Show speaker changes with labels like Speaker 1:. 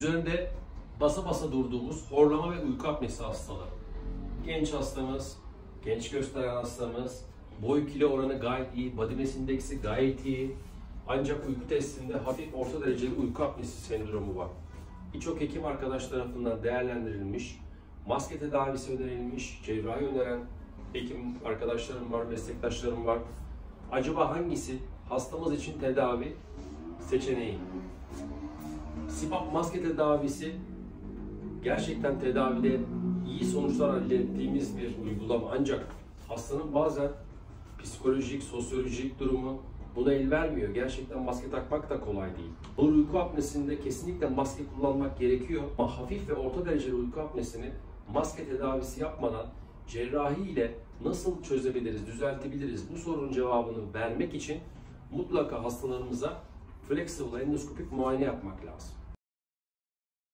Speaker 1: Üzerinde basa basa durduğumuz horlama ve uyku apnesi hastaları. Genç hastamız, genç gösteren hastamız, boy kilo oranı gayet iyi, body mass indeksi gayet iyi. Ancak uyku testinde hafif orta dereceli uyku apnesi sendromu var. Birçok hekim arkadaş tarafından değerlendirilmiş, maske tedavisi önerilmiş, cerrahi öneren hekim arkadaşlarım var, meslektaşlarım var. Acaba hangisi hastamız için tedavi seçeneği? CPAP maske tedavisi gerçekten tedavide iyi sonuçlar elde ettiğimiz bir uygulama. Ancak hastanın bazen psikolojik, sosyolojik durumu buna el vermiyor. Gerçekten maske takmak da kolay değil. Bu uyku apnesinde kesinlikle maske kullanmak gerekiyor. Ama hafif ve orta dereceli uyku apnesini maske tedavisi yapmadan cerrahi ile nasıl çözebiliriz, düzeltebiliriz bu sorunun cevabını vermek için mutlaka hastalarımıza flexible endoskopik muayene yapmak lazım.